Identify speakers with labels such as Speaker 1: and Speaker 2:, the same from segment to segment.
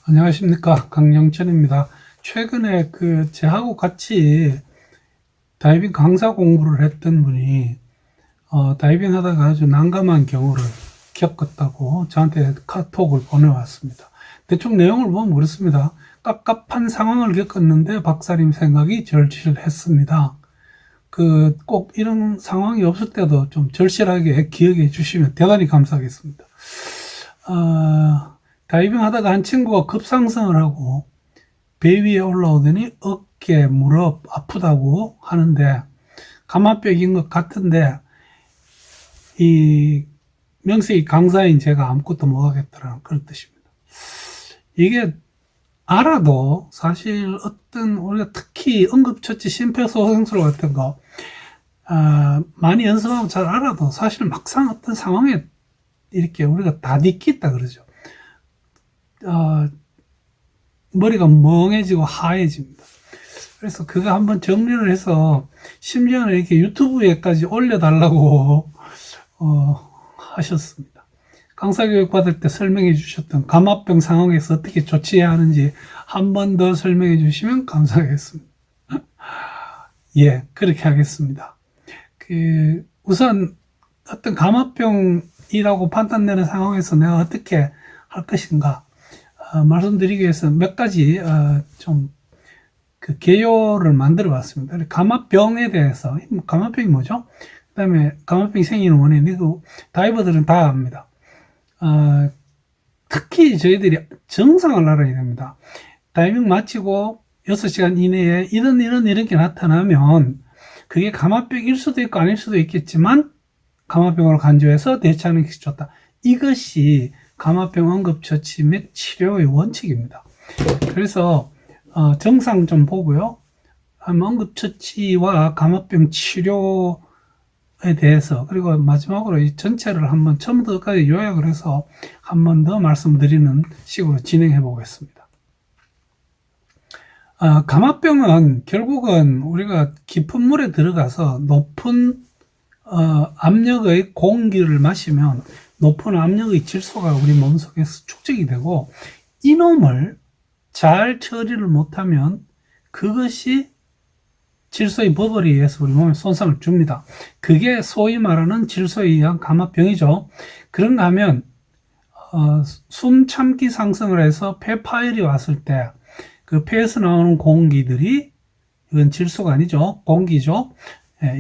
Speaker 1: 안녕하십니까, 강영천입니다. 최근에 제하고 같이 다이빙 강사 공부를 했던 분이 다이빙 하다가 아주 난감한 경우를 겪었다고 저한테 카톡을 보내왔습니다. 대충 내용을 보면 그렇습니다. 깝깝한 상황을 겪었는데 박사님 생각이 절실했습니다. 꼭 이런 상황이 없을 때도 좀 절실하게 기억해 주시면 대단히 감사하겠습니다. 다이빙 하다가 한 친구가 급상승을 하고 배 위에 올라오더니 어깨, 무릎 아프다고 하는데 감압벽인 것 같은데 이 명색이 강사인 제가 아무것도 못하겠더라는 그런 뜻입니다. 이게 알아도 사실 어떤 우리가 특히 응급처치 심폐소생술 같은 거 많이 연습하고 잘 알아도 사실 막상 어떤 상황에 이렇게 우리가 다디끼다 그러죠. 머리가 멍해지고 하얘집니다. 그래서 그거 한번 정리를 해서 심지어는 이렇게 유튜브에까지 올려달라고 하셨습니다. 강사교육 받을 때 설명해 주셨던 감압병 상황에서 어떻게 조치해야 하는지 한 번 더 설명해 주시면 감사하겠습니다. 예, 그렇게 하겠습니다. 우선 어떤 감압병이라고 판단되는 상황에서 내가 어떻게 할 것인가 말씀드리기 위해서 몇 가지 개요를 만들어 봤습니다. 감압병에 대해서 감압병이 뭐죠? 그 다음에 감압병이 생기는 원인, 이거 다이버들은 다 압니다. 특히 저희들이 정상을 알아야 됩니다. 다이빙 마치고 6시간 이내에 이런 게 나타나면 그게 감압병일 수도 있고 아닐 수도 있겠지만 감압병으로 간주해서 대처하는 것이 좋다. 이것이 감압병 응급처치 및 치료의 원칙입니다. 그래서 정상 좀 보고요. 응급처치와 감압병 치료에 대해서 그리고 마지막으로 이 전체를 한번 처음부터까지 요약을 해서 한 번 더 말씀드리는 식으로 진행해 보겠습니다. 감압병은 결국은 우리가 깊은 물에 들어가서 높은 압력의 공기를 마시면 높은 압력의 질소가 우리 몸속에서 축적이 되고 이놈을 잘 처리를 못하면 그것이 질소의 버블에 의해서 우리 몸에 손상을 줍니다. 그게 소위 말하는 질소에 의한 감압병이죠. 그런가 하면 숨 참기 상승을 해서 폐 파열이 왔을 때 그 폐에서 나오는 공기들이 이건 질소가 아니죠. 공기죠.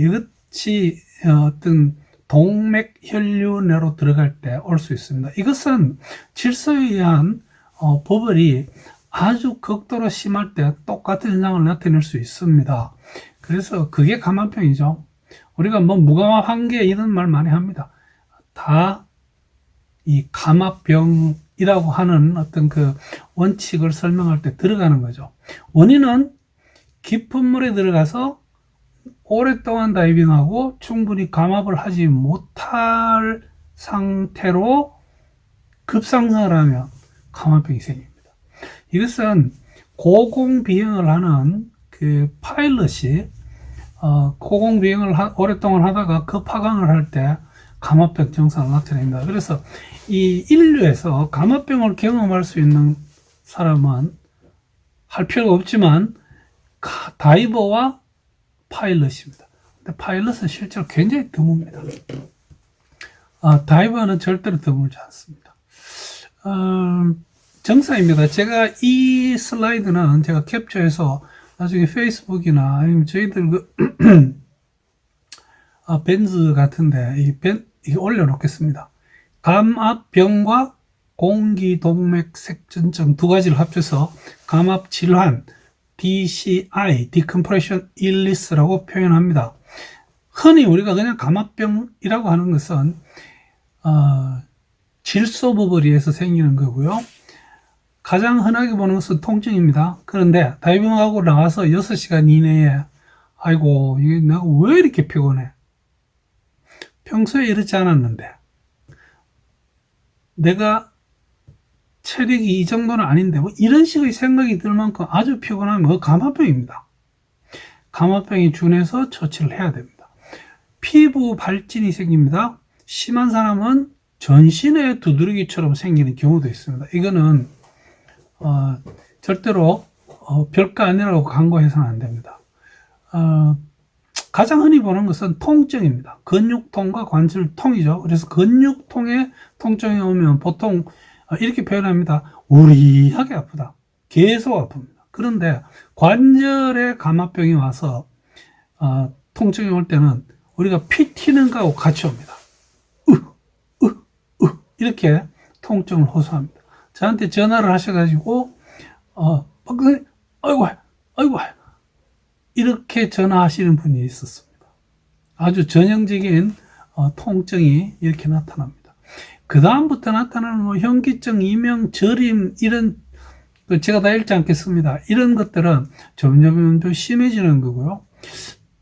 Speaker 1: 이것이 어떤 동맥 혈류내로 들어갈 때 올 수 있습니다. 이것은 질소에 의한 버블이 아주 극도로 심할 때 똑같은 현상을 나타낼 수 있습니다. 그래서 그게 감압병이죠. 우리가 무감압 한계 이런 말 많이 합니다. 다 이 감압병이라고 하는 어떤 원칙을 설명할 때 들어가는 거죠. 원인은 깊은 물에 들어가서 오랫동안 다이빙하고 충분히 감압을 하지 못할 상태로 급상승을 하면 감압병이 생깁니다. 이것은 고공비행을 하는 파일럿이 고공비행을 오랫동안 하다가 급하강을 할 때 감압병 증상을 나타냅니다. 그래서 이 인류에서 감압병을 경험할 수 있는 사람은 할 필요가 없지만 다이버와 파일럿입니다. 근데 파일럿은 실제로 굉장히 드뭅니다. 다이버는 절대로 드물지 않습니다. 정상입니다. 제가 이 슬라이드는 제가 캡처해서 나중에 페이스북이나 아니면 저희들 벤즈 같은데 이게 올려놓겠습니다. 감압병과 공기동맥색전증 두 가지를 합쳐서 감압질환 DCI, Decompression Illness라고 표현합니다. 흔히 우리가 그냥 감압병이라고 하는 것은 질소 버블에 의해서 생기는 거고요. 가장 흔하게 보는 것은 통증입니다. 그런데 다이빙하고 나와서 6시간 이내에 아이고 이게 내가 왜 이렇게 피곤해? 평소에 이렇지 않았는데 내가 체력이 이 정도는 아닌데 이런 식의 생각이 들 만큼 아주 피곤하면 감압병입니다. 감압병이 준해서 처치를 해야 됩니다. 피부 발진이 생깁니다. 심한 사람은 전신에 두드러기처럼 생기는 경우도 있습니다. 이거는 절대로 별거 아니라고 간과해서는 안 됩니다. 가장 흔히 보는 것은 통증입니다. 근육통과 관절통이죠. 그래서 근육통에 통증이 오면 보통 이렇게 표현합니다. 우리하게 아프다. 계속 아픕니다. 그런데 관절에 감압병이 와서 통증이 올 때는 우리가 피 튀는 거하고 같이 옵니다. 이렇게 통증을 호소합니다. 저한테 전화를 하셔가지고 아이고 이렇게 전화하시는 분이 있었습니다. 아주 전형적인 통증이 이렇게 나타납니다. 그 다음부터 나타나는 뭐 현기증, 이명, 저림 이런 제가 다 읽지 않겠습니다. 이런 것들은 점점 심해지는 거고요.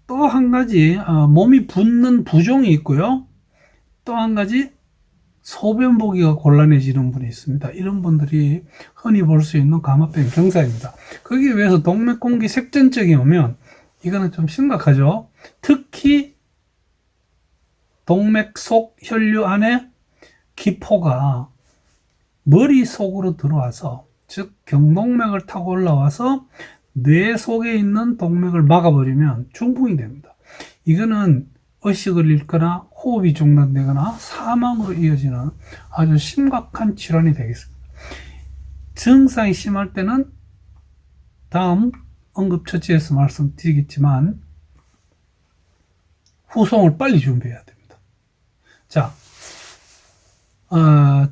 Speaker 1: 또 한 가지 몸이 붓는 부종이 있고요. 또 한 가지 소변 보기가 곤란해지는 분이 있습니다. 이런 분들이 흔히 볼 수 있는 감압병 경사입니다. 거기에 비해서 동맥공기 색전증이 오면 이거는 좀 심각하죠. 특히 동맥 속 혈류 안에 기포가 머릿속으로 들어와서 즉 경동맥을 타고 올라와서 뇌 속에 있는 동맥을 막아버리면 중풍이 됩니다. 이거는 의식을 잃거나 호흡이 중단되거나 사망으로 이어지는 아주 심각한 질환이 되겠습니다. 증상이 심할 때는 다음 응급처치에서 말씀드리겠지만 후송을 빨리 준비해야 됩니다. 자,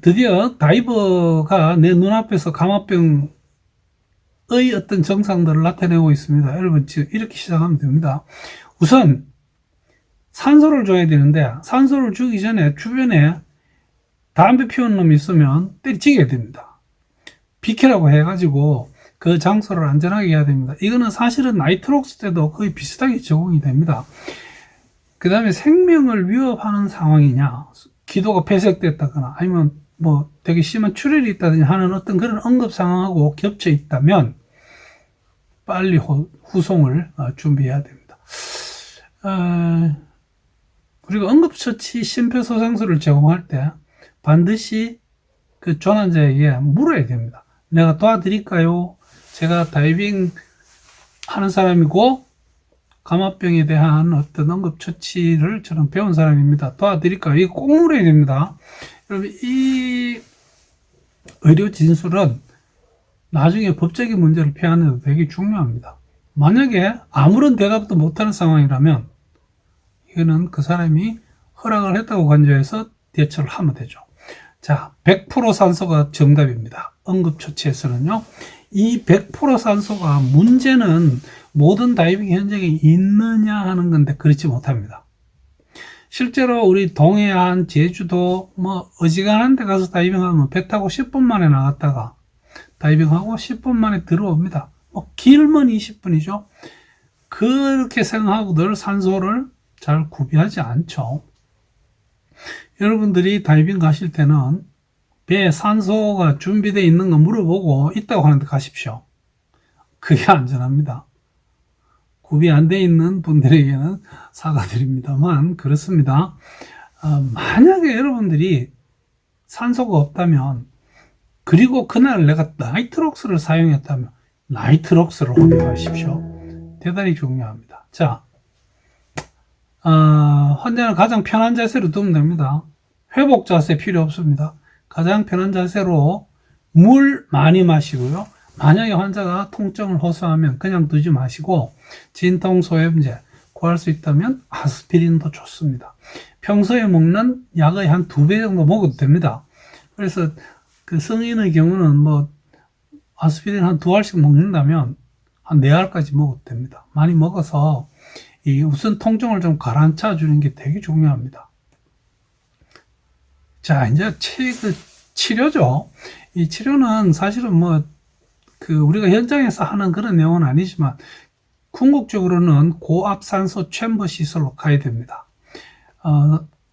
Speaker 1: 드디어 다이버가 내 눈앞에서 감압병의 어떤 증상들을 나타내고 있습니다. 여러분 지금 이렇게 시작하면 됩니다. 우선 산소를 줘야 되는데 산소를 주기 전에 주변에 담배 피우는 놈이 있으면 때리치게 됩니다. 비켜라고 해가지고 그 장소를 안전하게 해야 됩니다. 이거는 사실은 나이트록스 때도 거의 비슷하게 적용이 됩니다. 그 다음에 생명을 위협하는 상황이냐, 기도가 폐색됐다거나 아니면 뭐 되게 심한 출혈이 있다든지 하는 어떤 그런 응급 상황하고 겹쳐 있다면 빨리 후송을 준비해야 됩니다. 그리고 응급처치 심폐소생술을 제공할 때 반드시 그 조난자에게 물어야 됩니다. 내가 도와드릴까요? 제가 다이빙 하는 사람이고 감압병에 대한 어떤 응급처치를 저는 배운 사람입니다. 도와드릴까요? 이거 꼭 물어야 됩니다. 여러분, 이 의료 진술은 나중에 법적인 문제를 피하는 데 되게 중요합니다. 만약에 아무런 대답도 못하는 상황이라면 이거는 그 사람이 허락을 했다고 간주해서 대처를 하면 되죠. 자, 100% 산소가 정답입니다. 응급처치에서는요. 이 100% 산소가 문제는 모든 다이빙 현장에 있느냐 하는 건데 그렇지 못합니다. 실제로 우리 동해안, 제주도 뭐 어지간한 데 가서 다이빙하면 배 타고 10분 만에 나갔다가 다이빙하고 10분 만에 들어옵니다. 뭐 길면 20분이죠. 그렇게 생각하고 늘 산소를 잘 구비하지 않죠. 여러분들이 다이빙 가실 때는 배에 산소가 준비되어 있는 거 물어보고 있다고 하는데 가십시오. 그게 안전합니다. 구비 안 돼 있는 분들에게는 사과드립니다만 그렇습니다. 만약에 여러분들이 산소가 없다면 그리고 그날 내가 나이트록스를 사용했다면 나이트록스를 혼용하십시오. 대단히 중요합니다. 자, 환자는 가장 편한 자세로 두면 됩니다. 회복 자세 필요 없습니다. 가장 편한 자세로 물 많이 마시고요. 만약에 환자가 통증을 호소하면 그냥 두지 마시고 진통소염제 구할 수 있다면 아스피린도 좋습니다. 평소에 먹는 약의 한 2배 정도 먹어도 됩니다. 그래서 그 성인의 경우는 뭐 아스피린 한 2알씩 먹는다면 한 4알까지 먹어도 됩니다. 많이 먹어서 이 우선 통증을 좀 가라앉혀 주는 게 되게 중요합니다. 자, 이제 치료죠. 이 치료는 사실은 뭐 우리가 현장에서 하는 그런 내용은 아니지만 궁극적으로는 고압 산소 챔버 시설로 가야 됩니다.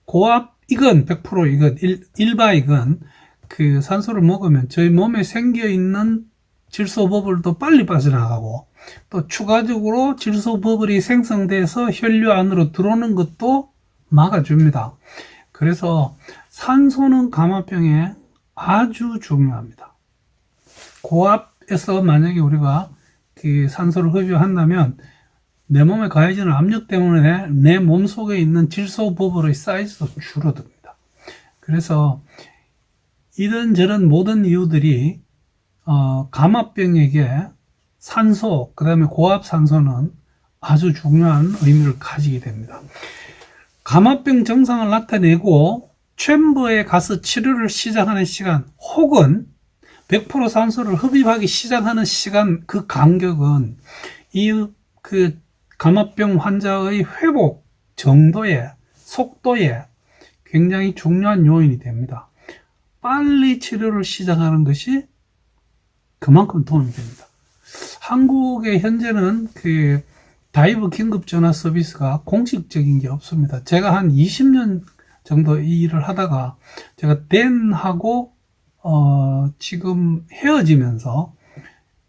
Speaker 1: 고압 이건 100% 이건 일바이건 그 산소를 먹으면 저희 몸에 생겨 있는 질소 버블도 빨리 빠져나가고 또 추가적으로 질소 버블이 생성돼서 혈류 안으로 들어오는 것도 막아줍니다. 그래서 산소는 감압병에 아주 중요합니다. 고압에서 만약에 우리가 그 산소를 흡입한다면 내 몸에 가해지는 압력 때문에 내 몸속에 있는 질소 버블의 사이즈도 줄어듭니다. 그래서 이런저런 모든 이유들이 감압병에게 산소, 그 다음에 고압 산소는 아주 중요한 의미를 가지게 됩니다. 감압병 증상을 나타내고 챔버에 가서 치료를 시작하는 시간 혹은 100% 산소를 흡입하기 시작하는 시간, 그 간격은 그 감압병 환자의 회복 정도에, 속도에 굉장히 중요한 요인이 됩니다. 빨리 치료를 시작하는 것이 그만큼 도움이 됩니다. 한국에 현재는 그 다이브 긴급 전화 서비스가 공식적인 게 없습니다. 제가 한 20년 정도 이 일을 하다가 제가 댄하고 지금 헤어지면서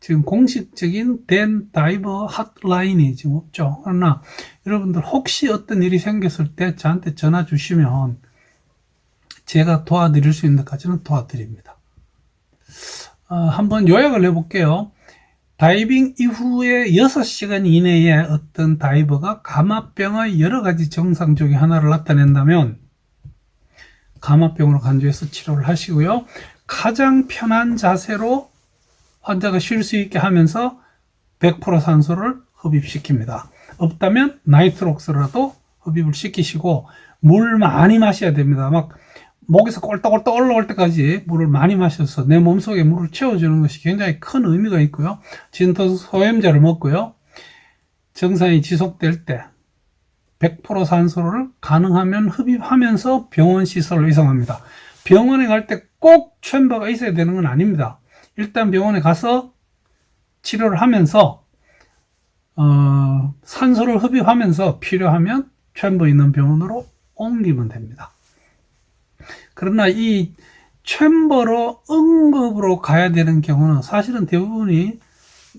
Speaker 1: 지금 공식적인 댄 다이버 핫라인이 지금 없죠. 그러나 여러분들 혹시 어떤 일이 생겼을 때 저한테 전화 주시면 제가 도와드릴 수 있는 데까지는 도와드립니다. 한번 요약을 해볼게요. 다이빙 이후에 6시간 이내에 어떤 다이버가 감압병의 여러 가지 증상 중에 하나를 나타낸다면 감압병으로 간주해서 치료를 하시고요. 가장 편한 자세로 환자가 쉴 수 있게 하면서 100% 산소를 흡입시킵니다. 없다면 나이트록스라도 흡입을 시키시고 물 많이 마셔야 됩니다. 막 목에서 꼴떡꼴떡 올라올 때까지 물을 많이 마셔서 내 몸속에 물을 채워주는 것이 굉장히 큰 의미가 있고요. 진통소염제를 먹고요. 증상이 지속될 때 100% 산소를 가능하면 흡입하면서 병원 시설로 이송합니다. 병원에 갈 때 꼭 챔버가 있어야 되는 건 아닙니다. 일단 병원에 가서 치료를 하면서 산소를 흡입하면서 필요하면 챔버 있는 병원으로 옮기면 됩니다. 그러나 이 챔버로 응급으로 가야 되는 경우는 사실은 대부분이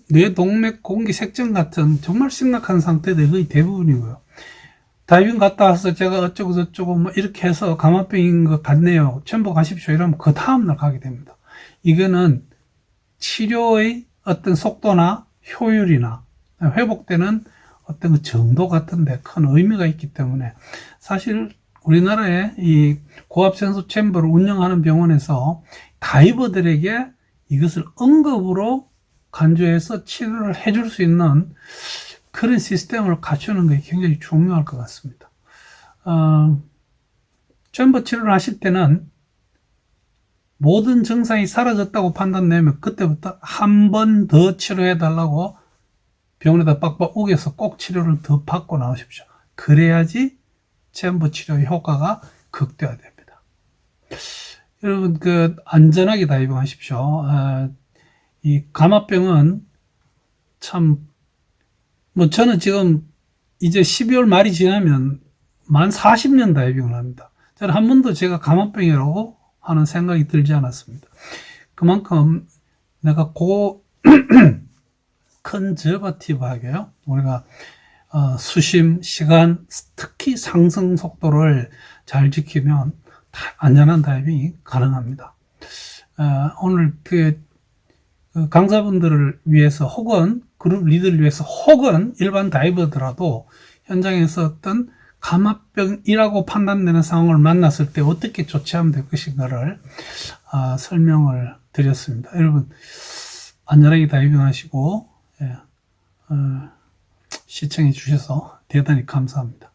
Speaker 1: 뇌동맥 공기 색전 같은 정말 심각한 상태들이 거의 대부분이고요. 다이빙 갔다 와서 제가 어쩌고 저쩌고 뭐 이렇게 해서 감압병인 것 같네요. 챔버 가십시오. 이러면 그 다음날 가게 됩니다. 이거는 치료의 어떤 속도나 효율이나 회복되는 어떤 그 정도 같은데 큰 의미가 있기 때문에 사실 우리나라의 이 고압산소 챔버를 운영하는 병원에서 다이버들에게 이것을 응급으로 간주해서 치료를 해줄 수 있는 그런 시스템을 갖추는 게 굉장히 중요할 것 같습니다. 챔버 치료를 하실 때는 모든 증상이 사라졌다고 판단되면 그때부터 한 번 더 치료해 달라고 병원에다 빡빡 우겨서 꼭 치료를 더 받고 나오십시오. 그래야지 챔버 치료의 효과가 극대화됩니다. 여러분, 안전하게 다이빙 하십시오. 이 감압병은 참, 저는 지금 이제 12월 말이 지나면 만 40년 다이빙을 합니다. 저는 한 번도 제가 감압병이라고 하는 생각이 들지 않았습니다. 그만큼 내가 컨저버티브하게요. 우리가 수심, 시간, 특히 상승 속도를 잘 지키면 안전한 다이빙이 가능합니다. 오늘 강사분들을 위해서 혹은 그룹 리더를 위해서 혹은 일반 다이버더라도 현장에서 어떤 감압병이라고 판단되는 상황을 만났을 때 어떻게 조치하면 될 것인가를 설명을 드렸습니다. 여러분 안전하게 다이빙하시고 시청해 주셔서 대단히 감사합니다.